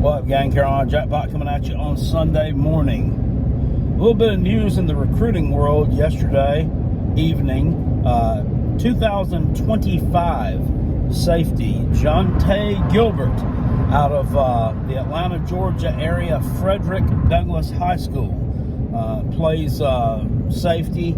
What up, gang? Carolina Jackpot coming at you on Sunday morning. A little bit of news in the recruiting world yesterday evening. 2025 safety Jonte Gilbert out of the Atlanta, Georgia area, Frederick Douglass High School. Plays safety,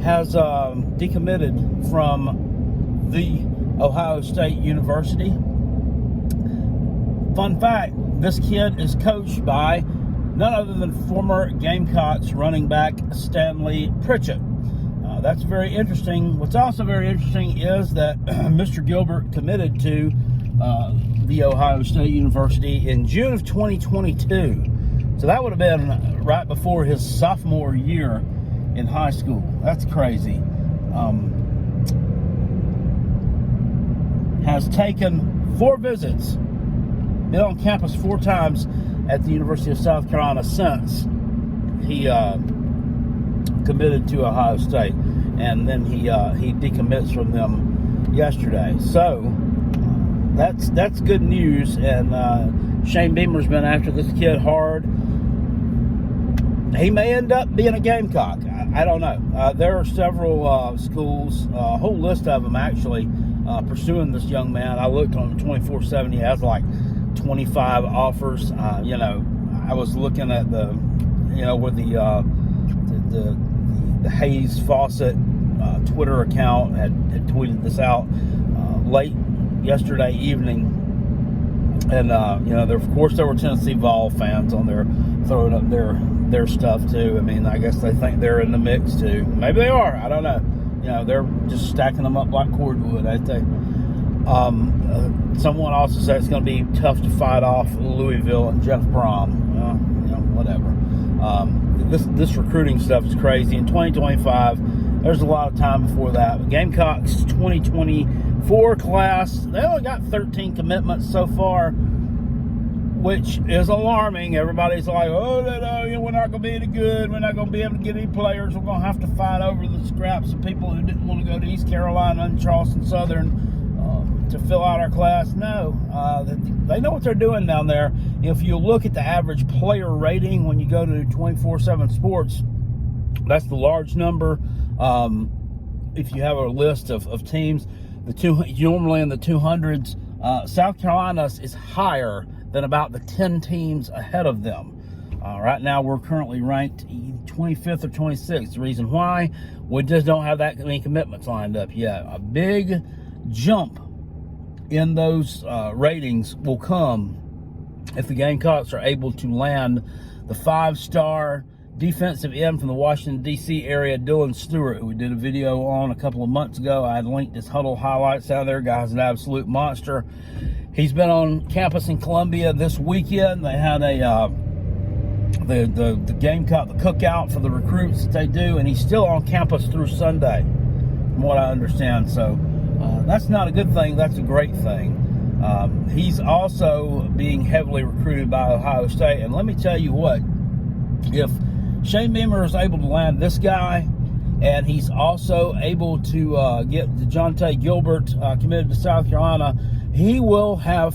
has decommitted from the Ohio State University. Fun fact, this kid is coached by none other than former Gamecocks running back Stanley Pritchett. That's very interesting. What's also very interesting is that Mr. Gilbert committed to the Ohio State University in June of 2022. So that would have been right before his sophomore year in high school. That's crazy. Has taken 4 visits, been on campus 4 times at the University of South Carolina since he committed to Ohio State, and then he decommits from them yesterday. So that's good news, and Shane Beamer's been after this kid hard. He may end up being a Gamecock. I don't know. There are several schools, a whole list of them actually, pursuing this young man. I looked on 24/7. He has like 25 offers. I was looking at the, where the Hayes Fawcett Twitter account had tweeted this out late yesterday evening, and of course there were Tennessee Vol fans on there throwing up their stuff too. I mean, I guess they think they're in the mix too. Maybe they are. I don't know. They're just stacking them up like cordwood, ain't they? Someone also said it's going to be tough to fight off Louisville and Jeff Brom. Whatever. This recruiting stuff is crazy. In 2025, there's a lot of time before that. Gamecocks 2024 class, they only got 13 commitments so far, which is alarming. Everybody's like, we're not going to be any good. We're not going to be able to get any players. We're going to have to fight over the scraps of people who didn't want to go to East Carolina and Charleston Southern to fill out our class. No, they know what they're doing down there. If you look at the average player rating when you go to 24/7 Sports, that's the large number. If you have a list of teams, normally in the 200s, South Carolina's is higher than about the 10 teams ahead of them. Right now, we're currently ranked 25th or 26th. The reason why, we just don't have that many commitments lined up yet. A big jump in those ratings will come if the Gamecocks are able to land the 5-star defensive end from the Washington, D.C. area, Dylan Stewart, who we did a video on a couple of months ago. I had linked his huddle highlights out there. Guy's an absolute monster. He's been on campus in Columbia this weekend. They had the Gamecock, the cookout for the recruits that they do, and he's still on campus through Sunday, from what I understand. So that's not a good thing. That's a great thing. He's also being heavily recruited by Ohio State. And let me tell you what, if Shane Beamer is able to land this guy, and he's also able to get Jonte Gilbert committed to South Carolina, he will have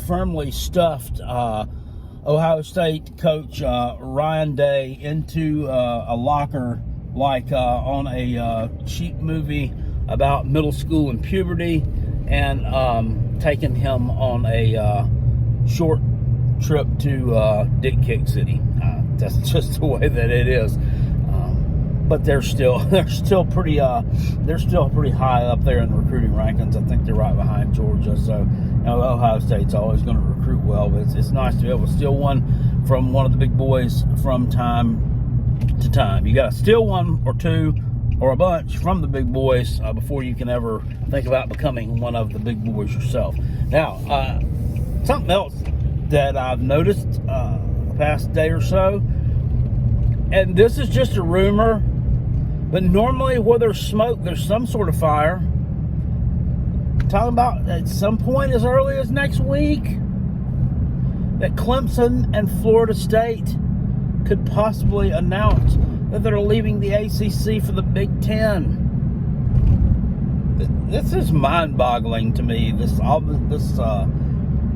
firmly stuffed Ohio State coach Ryan Day into a locker like on a cheap movie about middle school and puberty, and taking him on a short trip to Dick Kick City. That's just the way that it is. But they're still pretty high up there in the recruiting rankings. I think they're right behind Georgia. So Ohio State's always going to recruit well, but it's nice to be able to steal one from one of the big boys from time to time. You got to steal one or two or a bunch from the big boys before you can ever think about becoming one of the big boys yourself. Now, something else that I've noticed the past day or so, and this is just a rumor, but normally where there's smoke, there's some sort of fire. Talking about at some point as early as next week that Clemson and Florida State could possibly announce that they're leaving the ACC for the Big Ten. This is mind-boggling to me.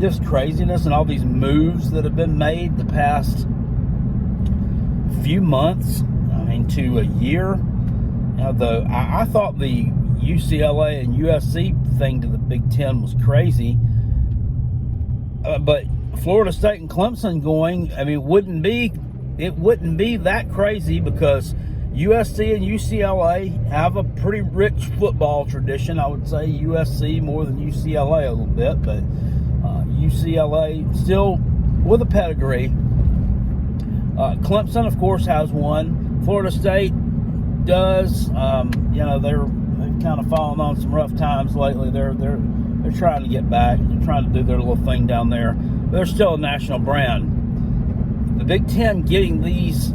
this craziness and all these moves that have been made the past few months, I mean, to a year. I thought the UCLA and USC thing to the Big Ten was crazy, but Florida State and Clemson going, I mean, it wouldn't be that crazy, because USC and UCLA have a pretty rich football tradition. I would say USC more than UCLA a little bit, but UCLA still with a pedigree. Clemson, of course, has one. Florida State does. They've kind of fallen on some rough times lately. They're trying to get back. They're trying to do their little thing down there. They're still a national brand. The Big Ten getting these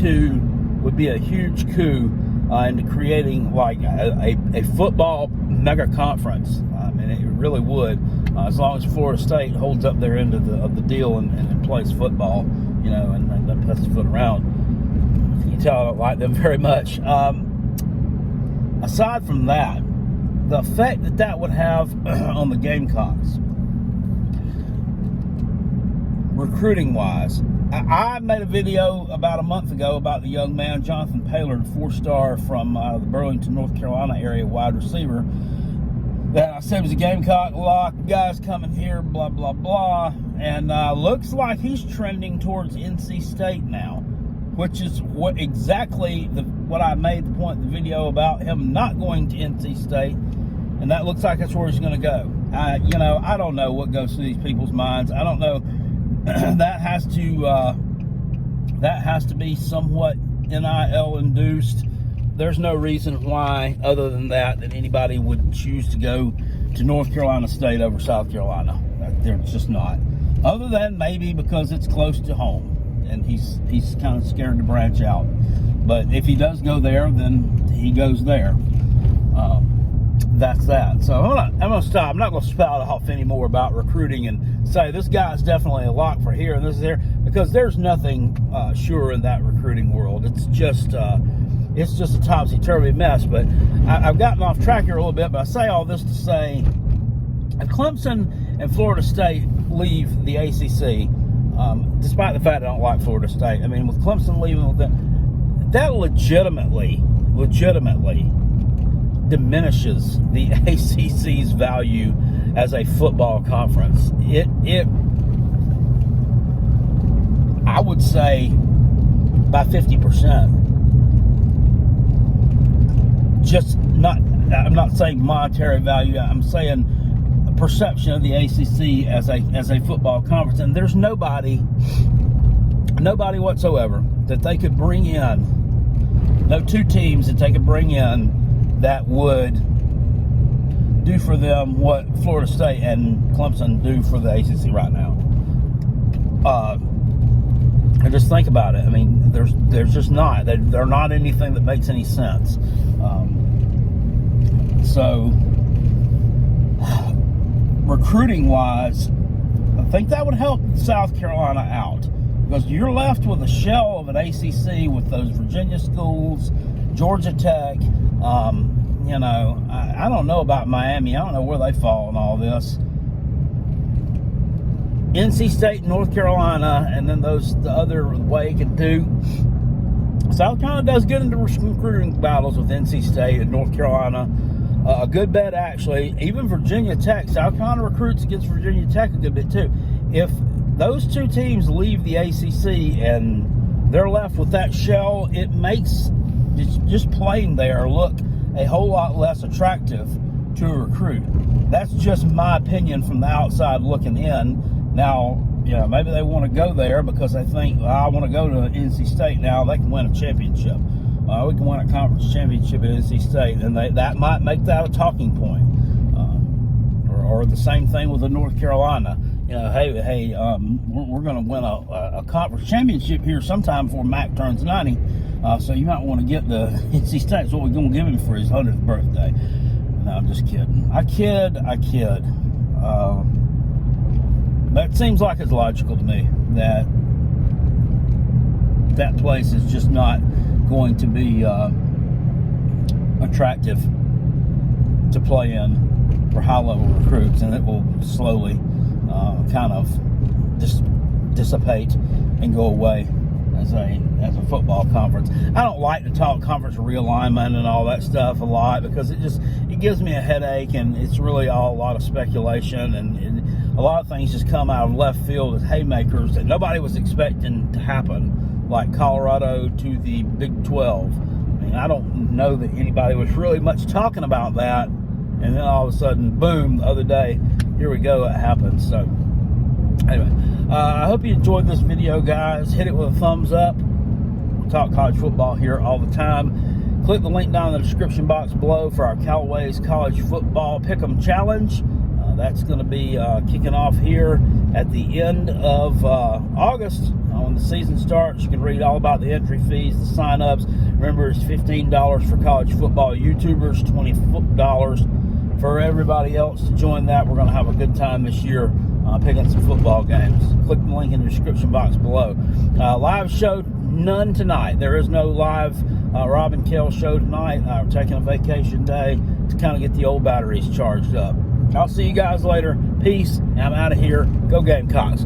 two would be a huge coup into creating like a football mega conference. I mean, it really would, as long as Florida State holds up their end of the deal and plays football, and doesn't pass the foot around. You can tell I don't like them very much. Aside from that, the effect that would have on the Gamecocks, recruiting-wise, I made a video about a month ago about the young man, Jonathan Paylor, 4-star from the Burlington, North Carolina area, wide receiver, that I said was a Gamecock lock. Guys coming here, blah, blah, blah. And looks like he's trending towards NC State now, which is what I made the point in the video about him not going to NC State. And that looks like that's where he's going to go. I don't know what goes through these people's minds. I don't know. That has to be somewhat NIL induced. There's no reason why, other than that anybody would choose to go to North Carolina State over South Carolina. There's just not. Other than maybe because it's close to home and he's kind of scared to branch out. But if he does go there, then he goes there. That's that. So I'm gonna stop. I'm not gonna spout off anymore about recruiting and say this guy's definitely a lock for here and this is there, because there's nothing sure in that recruiting world. It's just a topsy-turvy mess. But I've gotten off track here a little bit. But I say all this to say, if Clemson and Florida State leave the ACC, despite the fact I don't like Florida State, I mean, with Clemson leaving, that legitimately diminishes the ACC's value as a football conference. I would say by 50%. I'm not saying monetary value. I'm saying a perception of the ACC as a football conference. And there's nobody whatsoever that they could bring in. No two teams that they could bring in that would do for them what Florida State and Clemson do for the ACC right now. And just think about it. I mean, there's just not. They're not anything that makes any sense. So, recruiting-wise, I think that would help South Carolina out, because you're left with a shell of an ACC with those Virginia schools, Georgia Tech. I don't know about Miami. I don't know where they fall in all this. NC State, North Carolina, and then the other Wake and Duke. South Carolina does get into recruiting battles with NC State and North Carolina. A good bet, actually. Even Virginia Tech. South Carolina recruits against Virginia Tech a good bit, too. If those two teams leave the ACC and they're left with that shell, it makes just playing there look a whole lot less attractive to a recruit. That's just my opinion from the outside looking in. Now, maybe they want to go there because they think, I want to go to NC State now. They can win a championship. We can win a conference championship at NC State, and that might make that a talking point. Or the same thing with the North Carolina. Hey, we're going to win a conference championship here sometime before Mac turns 90. So you might want to get the NC State. That's what we're going to give him for his 100th birthday. No, I'm just kidding. I kid. But it seems like it's logical to me that that place is just not going to be attractive to play in for high-level recruits, and it will slowly kind of just dissipate and go away as a football conference. I don't like to talk conference realignment and all that stuff a lot because it gives me a headache, and it's really all a lot of speculation, and a lot of things just come out of left field as haymakers that nobody was expecting to happen, like Colorado to the Big 12. I mean, I don't know that anybody was really much talking about that, and then all of a sudden, boom, the other day, here we go, it happened. So anyway, I hope you enjoyed this video, guys. Hit it with a thumbs up. We talk college football here all the time. Click the link down in the description box below for our Callaway's College Football Pick'em Challenge. That's going to be kicking off here at the end of August. When the season starts, you can read all about the entry fees, the sign-ups. Remember, it's $15 for college football YouTubers, $20 for everybody else to join that. We're going to have a good time this year picking some football games. Click the link in the description box below. Live show, none tonight. There is no live Rob and Kel show tonight. We're taking a vacation day to kind of get the old batteries charged up. I'll see you guys later. Peace. I'm out of here. Go Gamecocks.